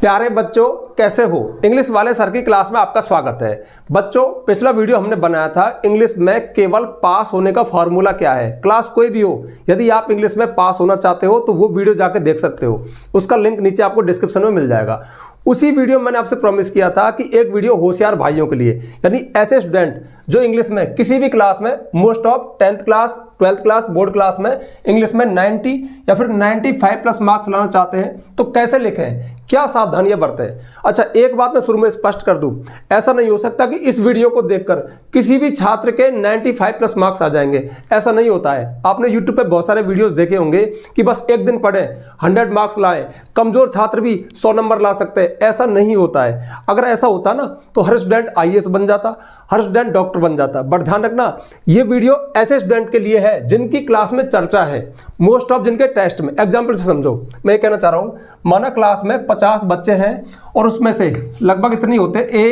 प्यारे बच्चों, कैसे हो? इंग्लिश वाले सर की क्लास में आपका स्वागत है। बच्चों, पिछला वीडियो हमने बनाया था इंग्लिश में केवल पास होने का फॉर्मूला क्या है। क्लास कोई भी हो, यदि आप इंग्लिश में पास होना चाहते हो तो वो वीडियो जाके देख सकते हो। उसका लिंक नीचे आपको डिस्क्रिप्शन में मिल जाएगा। उसी वीडियो में मैंने आपसे प्रॉमिस किया था कि एक वीडियो होशियार भाइयों के लिए, यानी ऐसे स्टूडेंट जो इंग्लिश में किसी भी क्लास में most of 10th class 12th class board class में इंग्लिश में 90 या फिर 95 प्लस मार्क्स लाना चाहते हैं तो कैसे लिखें, क्या सावधानियां बरतें। अच्छा, एक बात मैं शुरू में स्पष्ट कर दूं, ऐसा नहीं हो सकता कि इस वीडियो को देखकर किसी भी छात्र के 95 प्लस मार्क्स आ जाएंगे। ऐसा नहीं होता है। आपने यूट्यूब पे बहुत सारे वीडियोस देखे होंगे कि बस एक दिन पढ़े 100 मार्क्स लाए, कमजोर छात्र भी 100 नंबर ला सकते हैं। ऐसा नहीं होता है। अगर ऐसा होता ना तो हर स्टूडेंट IAS बन जाता, हर स्टूडेंट डॉक्टर बन जाता। बट ध्यान रखना, ये वीडियो ऐसे स्टूडेंट के लिए है जिनकी क्लास में चर्चा है, मोस्ट ऑफ जिनके टेस्ट में। एग्जाम्पल से समझो, मैं कहना चाह रहा हूं, माना क्लास में 50 बच्चे हैं और उसमें से लगभग इतनी होते A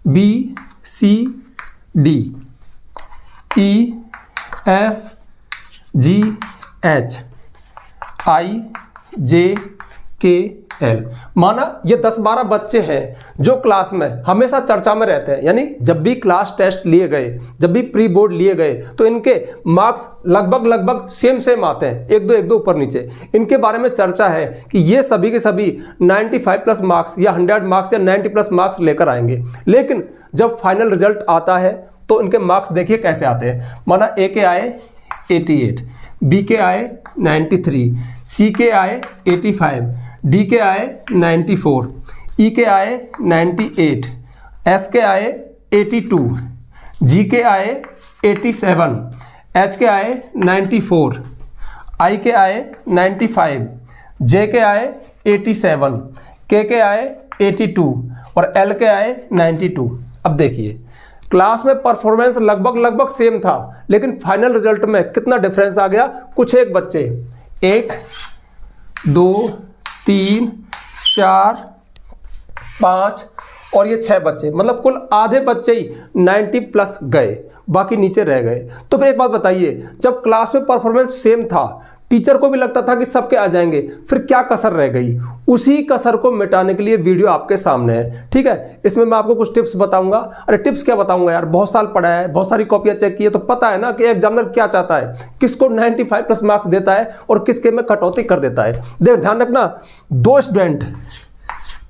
B C D E F G H I J K L। माना ये 10-12 बच्चे हैं जो क्लास में हमेशा चर्चा में रहते हैं, यानी जब भी क्लास टेस्ट लिए गए, जब भी प्री बोर्ड लिए गए तो इनके मार्क्स लगभग सेम आते हैं, एक दो ऊपर नीचे। इनके बारे में चर्चा है कि ये सभी के सभी 95 प्लस मार्क्स या 100 मार्क्स या 90 प्लस मार्क्स लेकर आएंगे। लेकिन जब फाइनल रिजल्ट आता है तो इनके मार्क्स देखिए कैसे आते हैं। माना A के आए 88, B के आए 93, C के आए 85, D के आए 94, E के आए 98, F के आए 82, G के आए 87, H के आए 94, I के आए 95, J के आए 87, K के आए 82 और L के आए 92। अब देखिए, क्लास में परफॉर्मेंस लगभग सेम था, लेकिन फाइनल रिजल्ट में कितना डिफरेंस आ गया। कुछ एक बच्चे 1 2 3 4 5 और ये 6 बच्चे, मतलब कुल आधे बच्चे ही 90 प्लस गए, बाकी नीचे रह गए। तो फिर एक बात बताइए, जब क्लास में परफॉर्मेंस सेम था, टीचर को भी लगता था कि सबके आ जाएंगे, फिर क्या कसर रह गई? उसी कसर को मिटाने के लिए वीडियो आपके सामने है। ठीक है, इसमें मैं आपको कुछ टिप्स बताऊंगा। अरे टिप्स क्या बताऊंगा यार, बहुत साल पढ़ा है, बहुत सारी कॉपियां चेक की है, तो पता है ना कि एग्जामिनर क्या चाहता है, किसको 95 प्लस मार्क्स देता है और किसके में कटौती कर देता है। देख, ध्यान रखना, दो स्टूडेंट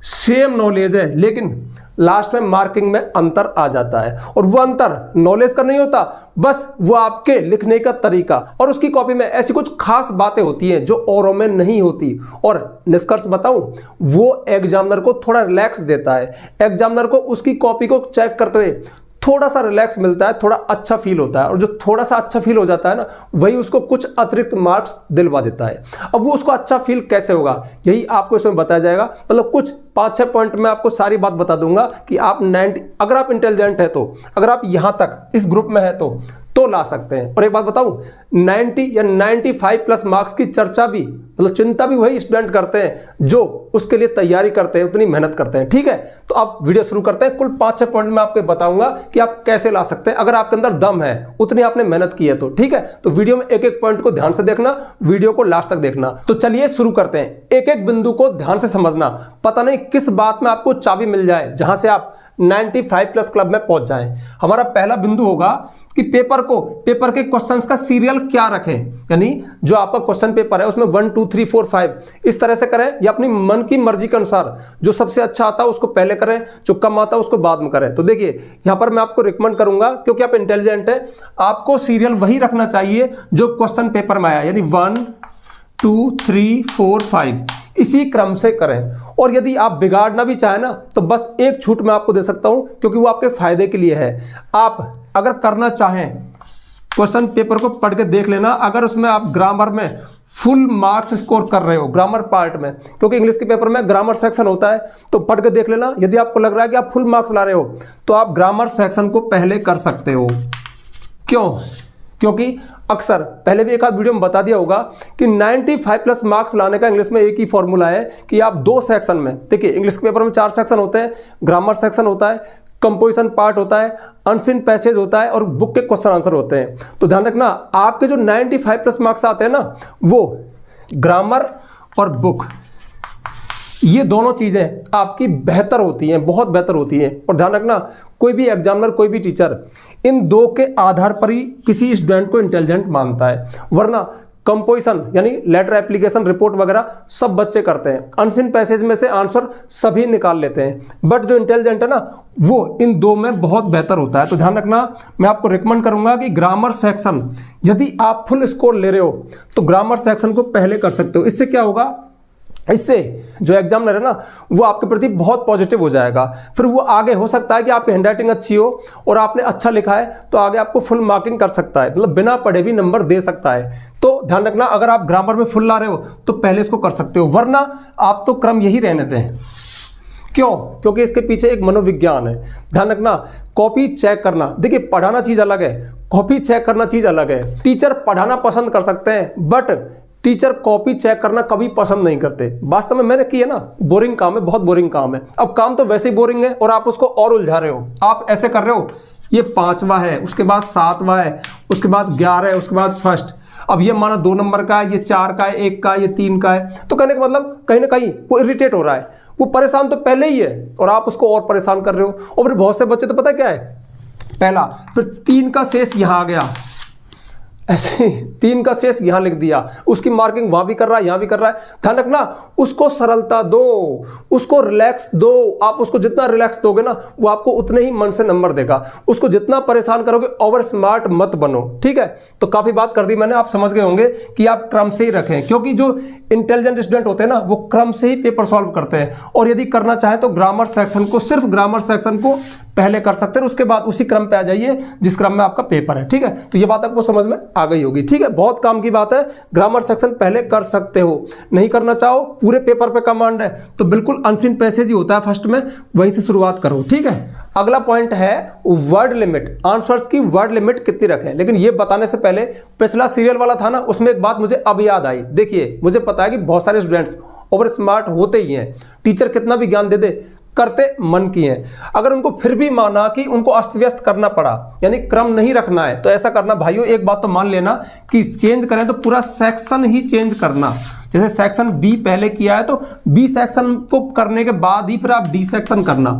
सेम नॉलेज है लेकिन लास्ट में मार्किंग में अंतर आ जाता है, और वो अंतर नॉलेज का नहीं होता, बस वो आपके लिखने का तरीका और उसकी कॉपी में ऐसी कुछ खास बातें होती हैं जो औरों में नहीं होती। और निष्कर्ष बताऊं, वो एग्जामिनर को थोड़ा रिलैक्स देता है। एग्जामिनर को उसकी कॉपी को चेक करते हुए थोड़ा सा रिलैक्स मिलता है, थोड़ा अच्छा फील होता है, और जो थोड़ा सा अच्छा फील हो जाता है ना, वही उसको कुछ अतिरिक्त मार्क्स दिलवा देता है। अब वो उसको अच्छा फील कैसे होगा, यही आपको इसमें बताया जाएगा। मतलब कुछ 5-6 पॉइंट में आपको सारी बात बता दूंगा कि आप 90, अगर आप इंटेलिजेंट है तो, अगर आप यहां तक इस ग्रुप में है तो ला सकते हैं। और एक बात बताऊं, 90 या 95 प्लस मार्क्स की चर्चा भी, मतलब चिंता भी वही स्टूडेंट करते हैं जो उसके लिए तैयारी करते हैं, उतनी मेहनत करते हैं। ठीक है, तो आप वीडियो शुरू करते हैं। कुल 5-6 पॉइंट में आपको बताऊंगा कि आप कैसे ला सकते हैं, अगर आपके अंदर दम है, उतनी आपने मेहनत की है तो। ठीक है, तो वीडियो में एक पॉइंट को ध्यान से देखना, वीडियो को लास्ट तक देखना। तो चलिए शुरू करते हैं। एक बिंदु को ध्यान से समझना, पता नहीं किस बात में आपको चाबी मिल जाए जहां से आप 95 प्लस क्लब में पहुंच जाएं। हमारा पहला बिंदु होगा कि पेपर के क्वेश्चंस का सीरियल क्या रखें, यानी जो आपका क्वेश्चन पेपर है उसमें 1 2 3 4 5 इस तरह से करें, या अपनी मन की मर्जी के अनुसार जो सबसे अच्छा आता है उसको पहले करें, जो कम आता है उसको बाद में करें। तो देखिए, यहां पर मैं आपको रिकमेंड करूंगा, क्योंकि आप इंटेलिजेंट है, आपको सीरियल वही रखना चाहिए जो क्वेश्चन पेपर में आया, यानी 1 2 3 4 5 इसी क्रम से करें। और यदि आप बिगाड़ना भी चाहें ना, तो बस एक छूट मैं आपको दे सकता हूं, क्योंकि वो आपके फायदे के लिए है। आप अगर करना चाहें, क्वेश्चन पेपर को पढ़ के देख लेना, अगर उसमें आप ग्रामर में फुल मार्क्स स्कोर कर रहे हो, ग्रामर पार्ट में, क्योंकि इंग्लिश के पेपर में ग्रामर सेक्शन होता है, तो पढ़ के देख लेना। यदि आपको लग रहा है कि आप फुल मार्क्स ला रहे हो तो आप ग्रामर सेक्शन को पहले कर सकते हो। क्यों? क्योंकि अक्सर पहले भी एक आध वीडियो में बता दिया होगा कि 95 प्लस मार्क्स लाने का इंग्लिश में एक ही फॉर्मूला है कि आप 2 सेक्शन में, देखिए इंग्लिश के पेपर में 4 सेक्शन होते हैं, ग्रामर सेक्शन होता है, कंपोजिशन पार्ट होता है, अनसीन पैसेज होता है और बुक के क्वेश्चन आंसर होते हैं। तो ध्यान रखना, आपके जो 95 प्लस मार्क्स आते हैं ना, वो ग्रामर और बुक ये दोनों चीज़ें आपकी बेहतर होती हैं, बहुत बेहतर होती हैं। और ध्यान रखना, कोई भी एग्जामिनर, कोई भी टीचर इन दो के आधार पर ही किसी स्टूडेंट को इंटेलिजेंट मानता है, वरना कंपोजिशन यानी लेटर एप्लीकेशन, रिपोर्ट वगैरह सब बच्चे करते हैं, अनसीन पैसेज में से आंसर सभी निकाल लेते हैं, बट जो इंटेलिजेंट है ना वो इन दो में बहुत बेहतर होता है। तो ध्यान रखना, मैं आपको रिकमेंड करूंगा कि ग्रामर सेक्शन यदि आप फुल स्कोर ले रहे हो तो ग्रामर सेक्शन को पहले कर सकते हो। इससे क्या होगा, इससे जो एग्जामिनर है ना वो आपके प्रति बहुत पॉजिटिव हो जाएगा। फिर वो आगे हो सकता है कि आपकी हैंडराइटिंग अच्छी हो और आपने अच्छा लिखा है तो आगे आपको फुल मार्किंग कर सकता है, मतलब बिना पढ़े भी नंबर दे सकता है। तो ध्यान रखना, अगर आप ग्रामर में फुल ला रहे हो तो पहले इसको कर सकते हो, वरना आप तो क्रम यही रहने दें। क्यों? क्योंकि इसके पीछे एक मनोविज्ञान है। ध्यान रखना, कॉपी चेक करना, देखिए पढ़ाना चीज अलग है, कॉपी चेक करना चीज अलग है। टीचर पढ़ाना पसंद कर सकते हैं, बट टीचर कॉपी चेक करना कभी पसंद नहीं करते। वास्तव में मैंने की है ना, बोरिंग काम है, बहुत बोरिंग काम है। अब काम तो वैसे ही बोरिंग है और आप उसको और उलझा रहे हो। आप ऐसे कर रहे हो, ये 5वां है, उसके बाद 7वां है, उसके बाद 11 है, उसके बाद फर्स्ट। अब ये माना 2 नंबर का है, ये 4 का है, 1 का है, ये 3 का है। तो कहने का मतलब कहीं ना कहीं वो इरिटेट हो रहा है, वो परेशान तो पहले ही है और आप उसको और परेशान कर रहे हो। और फिर बहुत से बच्चे तो पता क्या है, पहला फिर 3 का शेष यहां आ गया, ऐसे 3 का शेष यहां लिख दिया, उसकी मार्किंग वहां भी कर रहा है, यहां भी कर रहा है। ध्यान रखना, उसको सरलता दो, उसको रिलैक्स दो। आप उसको जितना रिलैक्स दोगे ना वो आपको उतने ही मन से नंबर देगा। उसको जितना परेशान करोगे, ओवर स्मार्ट मत बनो, ठीक है। तो काफी बात कर दी मैंने, आप समझ गए होंगे कि आप क्रम से ही रखें, क्योंकि जो इंटेलिजेंट स्टूडेंट होते हैं ना वो क्रम से ही पेपर सॉल्व करते हैं। और यदि करना चाहे तो ग्रामर सेक्शन को, सिर्फ ग्रामर सेक्शन को पहले कर सकते हैं, उसके बाद उसी क्रम पे आ जाइए जिस क्रम में आपका पेपर है, ठीक है। तो ये बात आपको समझ में आ गई होगी, ठीक है। बहुत काम की बात है, ग्रामर सेक्शन पहले कर सकते हो। नहीं करना चाहो, पूरे पेपर पे कमांड है तो बिल्कुल अनसीन पैसेज ही होता है फर्स्ट में, वहीं से शुरुआत करो, ठीक है। अगला पॉइंट है वर्ड लिमिट, आंसर्स की वर्ड लिमिट कितनी रखें। लेकिन ये बताने से पहले पिछला सीरियल वाला था ना, उसमें एक बात मुझे अब याद आई। देखिए, मुझे पता है कि बहुत सारे स्टूडेंट्स ओवर स्मार्ट होते ही हैं, टीचर कितना भी ज्ञान दे दे करते मन की हैं। अगर उनको फिर भी माना कि उनको अस्त व्यस्त करना पड़ा, यानी क्रम नहीं रखना है, तो ऐसा करना भाइयों, एक बात तो मान लेना कि चेंज करें तो पूरा सेक्शन ही चेंज करना। जैसे सेक्शन बी पहले किया है तो बी सेक्शन को करने के बाद ही फिर आप डी सेक्शन करना,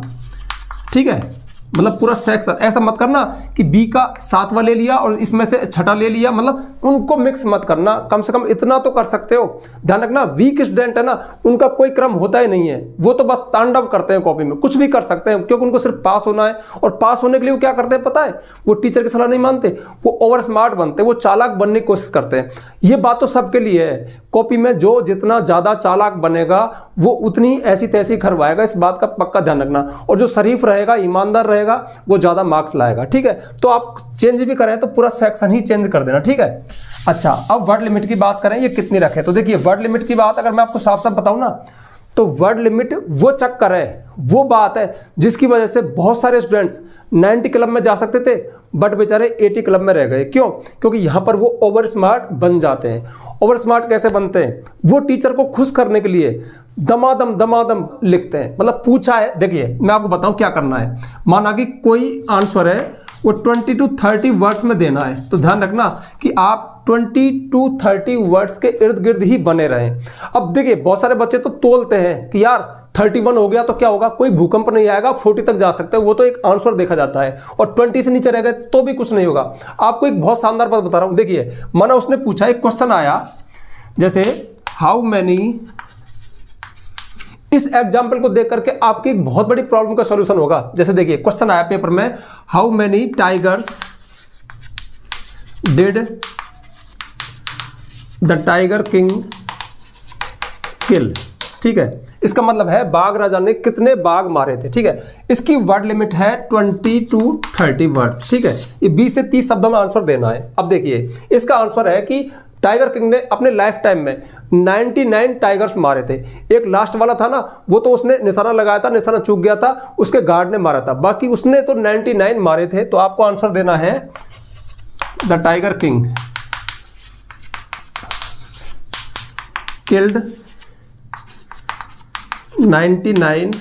ठीक है। मतलब पूरा सेक्शन, ऐसा मत करना कि बी का 7वां ले लिया और इसमें से 6ठा ले लिया, मतलब उनको मिक्स मत करना। कम से कम इतना तो कर सकते हो। ध्यान रखना, वीक स्टूडेंट है ना, उनका कोई क्रम होता ही नहीं है, वो तो बस तांडव करते हैं कॉपी में, कुछ भी कर सकते हैं, क्योंकि उनको सिर्फ पास होना है। और पास होने के लिए वो क्या करते हैं पता है, वो टीचर की सलाह नहीं मानते, वो ओवर स्मार्ट बनते हैं, वो चालाक बनने की कोशिश करते हैं। ये बात तो सबके लिए है, कॉपी में जो जितना ज्यादा चालाक बनेगा वो उतनी ऐसी तैसी करवाएगा, इस बात का पक्का ध्यान रखना। और जो शरीफ रहेगा, ईमानदार रहेगा, वो ज्यादा मार्क्स लाएगा, ठीक है। तो आप चेंज भी करें तो पूरा सेक्शन ही चेंज कर देना, ठीक है। अच्छा, अब वर्ड लिमिट की बात करें, ये कितनी रखें। तो देखिए, वर्ड लिमिट की बात अगर मैं आपको साफ साफ बताऊं ना, तो वर्ड लिमिट वो चक्कर है, वो बात है जिसकी वजह से बहुत सारे स्टूडेंट्स 90 क्लब में जा सकते थे बट बेचारे 80 क्लब में रह गए। क्यों? क्योंकि यहां पर वो ओवर स्मार्ट बन जाते हैं। ओवर स्मार्ट कैसे बनते हैं? वो टीचर को खुश करने के लिए दमादम लिखते हैं। मतलब पूछा है, देखिए मैं आपको बताऊं क्या करना है। माना कि कोई आंसर है वो 20 to 30 वर्ड्स में देना है, तो ध्यान रखना कि आप 20 to 30 वर्ड्स के इर्द गिर्द ही बने रहें। अब देखिए, बहुत सारे बच्चे तो तोलते हैं कि यार 31 हो गया तो क्या होगा, कोई भूकंप नहीं आएगा, 40 तक जा सकते हैं, वो तो एक आंसर देखा जाता है। और 20 से नीचे रह गए तो भी कुछ नहीं होगा। आपको एक बहुत शानदार बात बता रहा हूं, देखिए माना उसने पूछा, एक क्वेश्चन आया जैसे हाउ मैनी, इस एग्जाम्पल को देख करके आपकी एक बहुत बड़ी प्रॉब्लम का सॉल्यूशन होगा। जैसे देखिए, क्वेश्चन आया पेपर में, how many tigers did the tiger king kill, ठीक है। इसका मतलब है बाघ राजा ने कितने बाघ मारे थे, ठीक है। इसकी वर्ड लिमिट है 20 to 30 वर्ड्स, ठीक है। ये 20 से 30 शब्दों में आंसर देना है। अब देखिए, इसका आंसर है कि टाइगर किंग ने अपने लाइफ टाइम में 99 टाइगर्स मारे थे। एक लास्ट वाला था ना, वो तो उसने निशाना लगाया था, निशाना चूक गया था, उसके गार्ड ने मारा था, बाकी उसने तो 99 मारे थे। तो आपको आंसर देना है the tiger king killed 99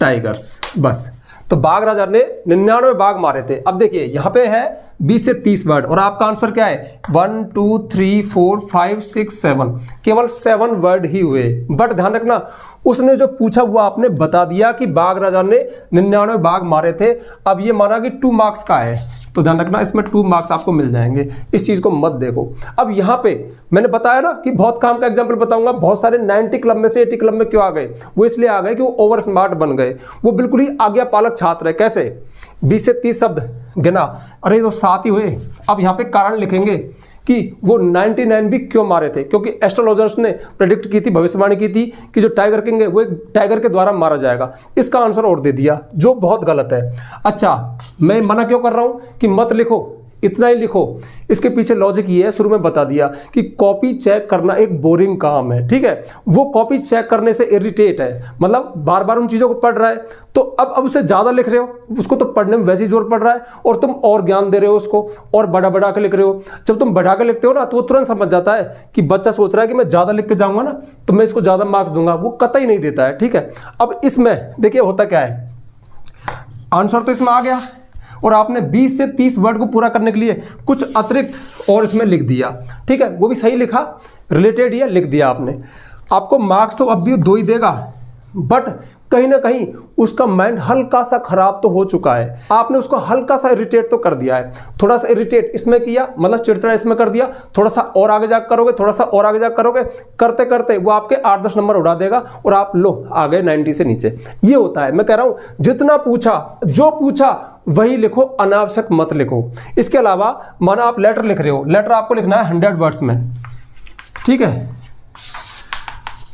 tigers, बस। तो बाघ राजा ने 99 बाघ मारे थे। अब देखिए, यहां पे है 20 से 30 वर्ड और आपका आंसर क्या है 1 2 3 4 5 6 7, केवल 7 वर्ड ही हुए। बट ध्यान रखना उसने जो पूछा वो आपने बता दिया कि बाघ राजा ने 99 बाघ मारे थे। अब ये माना कि 2 मार्क्स का है, तो ध्यान रखना इसमें 2 मार्क्स आपको मिल जाएंगे, इस चीज को मत देखो। अब यहाँ पे मैंने बताया ना कि बहुत काम का एग्जांपल बताऊंगा। बहुत सारे 90 क्लब में से 80 क्लब में क्यों आ गए, वो इसलिए आ गए कि वो ओवर स्मार्ट बन गए, वो बिल्कुल ही आज्ञापालक छात्र है। कैसे 20 से 30 शब्द गिना, अरे तो 7 ही हुए। अब यहाँ पे कारण लिखेंगे कि वो 99 भी क्यों मारे थे, क्योंकि एस्ट्रोलॉजर्स ने प्रेडिक्ट की थी, भविष्यवाणी की थी कि जो टाइगर किंग है वो एक टाइगर के द्वारा मारा जाएगा। इसका आंसर और दे दिया जो बहुत गलत है। अच्छा मैं मना क्यों कर रहा हूं कि मत लिखो, इतना ही लिखो। इसके पीछे लॉजिक ये है, शुरू में बता दिया कि कॉपी चेक करना एक बोरिंग काम है, ठीक है। वो कॉपी चेक करने से इरिटेट है, मतलब बार बार उन चीज़ों को पढ़ रहा है, तो अब उसे ज़्यादा लिख रहे हो, उसको तो पढ़ने में वैसे ही जोर पड़ रहा है और तुम और ज्ञान दे रहे हो उसको और बढ़ा बढ़ा के लिख रहे हो। जब तुम बढ़ा के लिखते हो ना तो वो तुरंत समझ जाता है कि बच्चा सोच रहा है कि मैं ज़्यादा लिख के जाऊँगा ना तो मैं इसको ज़्यादा मार्क्स दूंगा, वो कतई नहीं देता है, ठीक है। अब इसमें देखिए होता क्या है, आंसर तो इसमें आ गया और आपने 20 से 30 वर्ड को पूरा करने के लिए कुछ अतिरिक्त और इसमें लिख दिया, ठीक है। वो भी सही लिखा, रिलेटेड या लिख दिया आपने। आपको मार्क्स तो अब भी 2 ही देगा, बट कहीं ना कहीं उसका माइंड हल्का सा खराब तो हो चुका है। आपने उसको हल्का सा इरिटेट तो कर दिया है, थोड़ा सा इरिटेट इसमें किया, मतलब चिड़चिड़ा इसमें कर दिया, थोड़ा सा और आगे जाकर करोगे, थोड़ा सा और आगे जाकर करोगे, करते करते वो आपके 8-10 नंबर उड़ा देगा और आप लो आ गए 90 से नीचे। ये होता है, मैं कह रहा हूं जितना पूछा जो पूछा वही लिखो, अनावश्यक मत लिखो। इसके अलावा माना आप लेटर लिख रहे हो, लेटर आपको लिखना है 100 वर्ड्स में, ठीक है।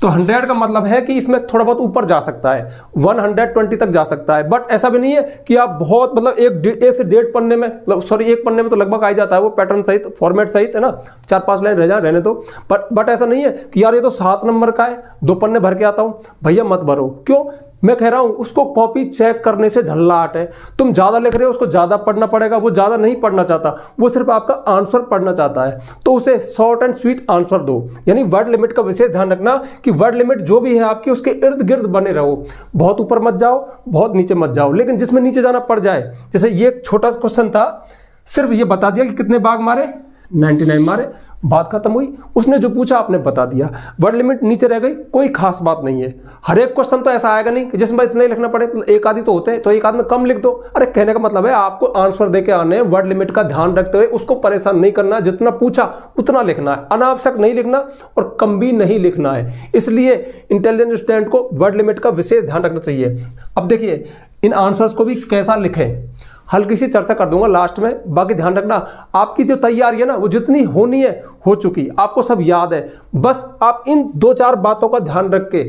तो 100 का मतलब है कि इसमें थोड़ा बहुत ऊपर जा सकता है, 120 तक जा सकता है, बट ऐसा भी नहीं है कि आप बहुत मतलब एक से 1.5 पन्ने में, एक पन्ने में तो लगभग आ ही जाता है वो पैटर्न सहित, फॉर्मेट सहित, है ना। 4-5 लाइन रहने दो, बट ऐसा नहीं है कि यार ये तो 7 नंबर का है 2 पन्ने भर के आता हूं, भैया मत भरो। क्यों, मैं कह रहा हूं उसको कॉपी चेक करने से झल्लाहट है। तुम ज्यादा लिख रहे हो, उसको ज्यादा पढ़ना पड़ेगा, वो ज्यादा नहीं पढ़ना चाहता, वो सिर्फ आपका आंसर पढ़ना चाहता है, तो उसे शॉर्ट एंड स्वीट आंसर दो। यानी वर्ड लिमिट का विशेष ध्यान रखना कि वर्ड लिमिट जो भी है आपकी उसके इर्द गिर्द बने रहो, बहुत ऊपर मत जाओ, बहुत नीचे मत जाओ। लेकिन जिसमें नीचे जाना पड़ जाए, जैसे ये एक छोटा सा क्वेश्चन था, सिर्फ ये बता दिया कि कितने बाघ मारे, 99 मारे, बात खत्म हुई। उसने जो पूछा आपने बता दिया, वर्ड लिमिट नीचे रह गई, कोई खास बात नहीं है। हर एक क्वेश्चन तो ऐसा आएगा नहीं कि जिसमें इतना ही लिखना पड़े, एक आदि तो होते हैं, तो एक आदि में कम लिख दो। अरे कहने का मतलब है आपको आंसर देके आने, वर्ड लिमिट का ध्यान रखते हुए उसको परेशान नहीं करना, जितना पूछा उतना लिखना है, अनावश्यक नहीं लिखना और कम भी नहीं लिखना है। इसलिए इंटेलिजेंट स्टूडेंट को वर्ड लिमिट का विशेष ध्यान रखना चाहिए। अब देखिए इन आंसर्स को भी कैसा लिखें, हल्की सी चर्चा कर दूंगा लास्ट में। बाकी ध्यान रखना आपकी जो तैयारी है ना वो जितनी होनी है हो चुकी, आपको सब याद है। बस आप इन 2-4 बातों का ध्यान रख के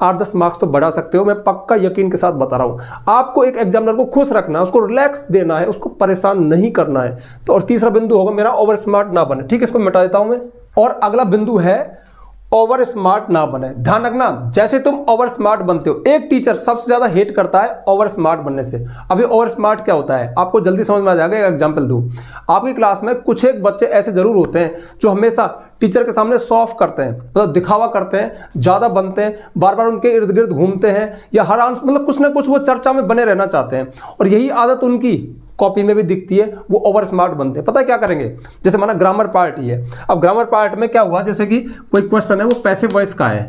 8-10 मार्क्स तो बढ़ा सकते हो, मैं पक्का यकीन के साथ बता रहा हूं। आपको एक एग्जामिनर को खुश रखना है, उसको रिलैक्स देना है, उसको परेशान नहीं करना है। तो और तीसरा बिंदु होगा मेरा ओवर स्मार्ट ना बने, ठीक है, इसको मिटा देता हूं मैं। और अगला बिंदु है ओवर स्मार्ट ना बने। ध्यान रखना जैसे तुम ओवर स्मार्ट बनते हो, एक टीचर सबसे ज्यादा हेट करता है ओवर स्मार्ट बनने से। अभी ओवर स्मार्ट क्या होता है आपको जल्दी समझ में आ जाएगा। एक एग्जांपल दूं, आपकी क्लास में कुछ एक बच्चे ऐसे जरूर होते हैं जो हमेशा टीचर के सामने शो ऑफ करते हैं, मतलब दिखावा करते हैं, ज्यादा बनते हैं, बार बार उनके इर्द गिर्द घूमते हैं, या हर आंसर मतलब कुछ ना कुछ वो चर्चा में बने रहना चाहते हैं, और यही आदत उनकी कॉपी में भी दिखती है, वो ओवर स्मार्ट बनते हैं। पता है क्या करेंगे, जैसे माना ग्रामर पार्ट ही है। अब ग्रामर पार्ट में क्या हुआ, जैसे कि कोई क्वेश्चन है वो पैसिव वॉइस का है।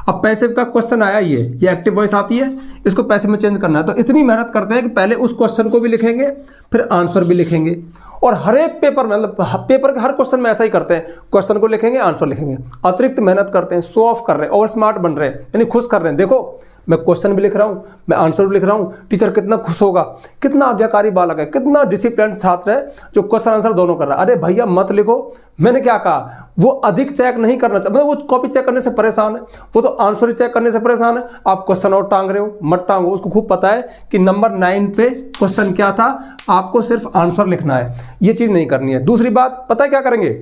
अब पैसिव का क्वेश्चन आया, ये एक्टिव वॉइस आती है, इसको पैसिव में चेंज करना है। तो इतनी मेहनत करते हैं कि पहले उस क्वेश्चन को भी लिखेंगे, फिर आंसर भी लिखेंगे, और हर एक पेपर में, मतलब पेपर के हर क्वेश्चन में ऐसा ही करते हैं, क्वेश्चन को लिखेंगे, आंसर लिखेंगे। अतिरिक्त मेहनत करते हैं, शो ऑफ कर रहे हैं, ओवर स्मार्ट बन रहे हैं, यानी खुश कर रहे हैं। देखो मैं क्वेश्चन भी लिख रहा हूँ, मैं आंसर भी लिख रहा हूँ, टीचर कितना खुश होगा, कितना आज्ञाकारी बालक है, कितना डिसिप्लिन छात्र है जो क्वेश्चन आंसर दोनों कर रहा है। अरे भैया मत लिखो, मैंने क्या कहा, वो अधिक चेक नहीं करना चाहिए, मतलब वो कॉपी चेक करने से परेशान है, वो तो आंसर ही चेक करने से परेशान है। आप क्वेश्चन और टांग रहे हो, मत टांगो, उसको खूब पता है कि नंबर 9 पे क्वेश्चन क्या था, आपको सिर्फ आंसर लिखना है, ये चीज नहीं करनी है। दूसरी बात पता है क्या करेंगे,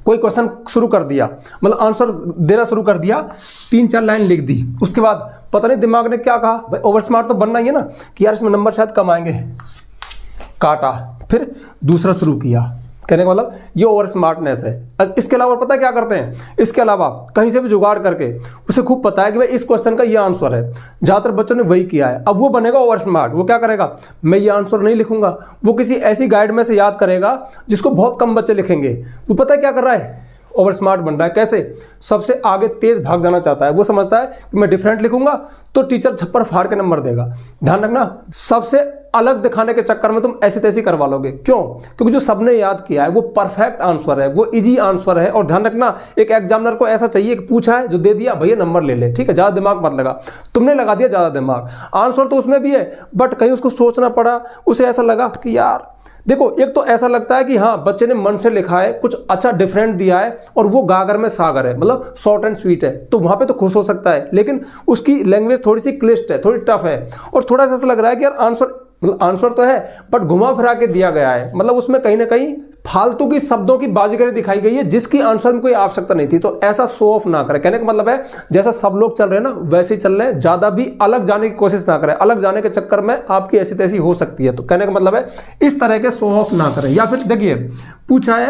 कोई क्वेश्चन शुरू कर दिया, मतलब आंसर देना शुरू कर दिया, 3-4 लाइन लिख दी, उसके बाद पता नहीं दिमाग ने क्या कहा, भाई ओवर स्मार्ट तो बनना ही है ना, कि यार इसमें नंबर शायद कम आएंगे, काटा, फिर दूसरा शुरू किया, कहने का मतलब ये ओवर स्मार्टनेस है। इसके अलावा पता है क्या करते हैं, इसके अलावा कहीं से भी जुगाड़ करके उसे खूब पता है कि भाई इस क्वेश्चन का ये आंसर है, ज़्यादातर बच्चों ने वही किया है। अब वो बनेगा ओवर स्मार्ट। वो क्या करेगा, मैं ये आंसर नहीं लिखूंगा, वो किसी ऐसी गाइड में से याद करेगा जिसको बहुत कम बच्चे लिखेंगे। वो पता है क्या कर रहा है, ओवर स्मार्ट बन रहा है। कैसे, सबसे आगे तेज भाग जाना चाहता है। वो समझता है कि मैं डिफरेंट लिखूंगा तो टीचर छप्पर फाड़ के नंबर देगा। ध्यान रखना, सबसे अलग दिखाने के चक्कर में तुम ऐसी तैसी करवा लोगे। क्यों, क्योंकि जो सबने याद किया है वो परफेक्ट आंसर है, वो इजी आंसर है। और ध्यान रखना, एक एग्जामिनर को ऐसा चाहिए कि पूछा है जो दे दिया भैया नंबर ले ले, ठीक है, ज्यादा दिमाग मत लगा। तुमने लगा दिया ज्यादा दिमाग, आंसर तो उसमें भी है बट कहीं उसको सोचना पड़ा, उसे ऐसा लगा कि यार देखो, एक तो ऐसा लगता है कि हाँ बच्चे ने मन से लिखा है, कुछ अच्छा डिफरेंट दिया है और वो गागर में सागर है, मतलब शॉर्ट एंड स्वीट है, तो वहां पे तो खुश हो सकता है। लेकिन उसकी लैंग्वेज थोड़ी सी क्लिष्ट है, थोड़ी टफ है और थोड़ा सा ऐसा लग रहा है कि यार आंसर तो है बट घुमा फिरा के दिया गया है, मतलब उसमें कहीं ना कहीं फालतू की शब्दों की बाजीगरी दिखाई गई है जिसकी आंसर में कोई आवश्यकता नहीं थी। तो ऐसा शो ऑफ ना करें। कहने का मतलब है जैसा सब लोग चल रहे हैं ना वैसे ही चल रहे हैं, ज्यादा भी अलग जाने की कोशिश ना करें। अलग जाने के चक्कर में आपकी ऐसी तैसी हो सकती है। तो कहने का मतलब है इस तरह के शो ऑफ ना करें। या फिर देखिए, पूछा है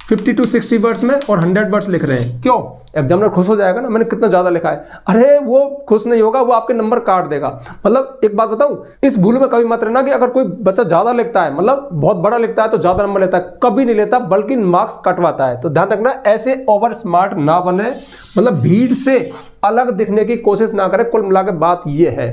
50 to 60 वर्ड्स में और 100 वर्ड्स लिख रहे हैं, क्यों, एग्जामिनर खुश हो जाएगा ना, मैंने कितना ज्यादा लिखा है। अरे वो खुश नहीं होगा, वो आपके नंबर काट देगा। मतलब एक बात बताऊं, इस भूल में कभी मत रहना कि अगर कोई बच्चा ज्यादा लिखता है, मतलब बहुत बड़ा लिखता है तो ज्यादा नंबर लेता है, कभी नहीं लेता, बल्कि मार्क्स कटवाता है। तो ध्यान रखना, ऐसे ओवर स्मार्ट ना बने, मतलब भीड़ से अलग दिखने की कोशिश ना करें। कुल मिलाकर बात ये है,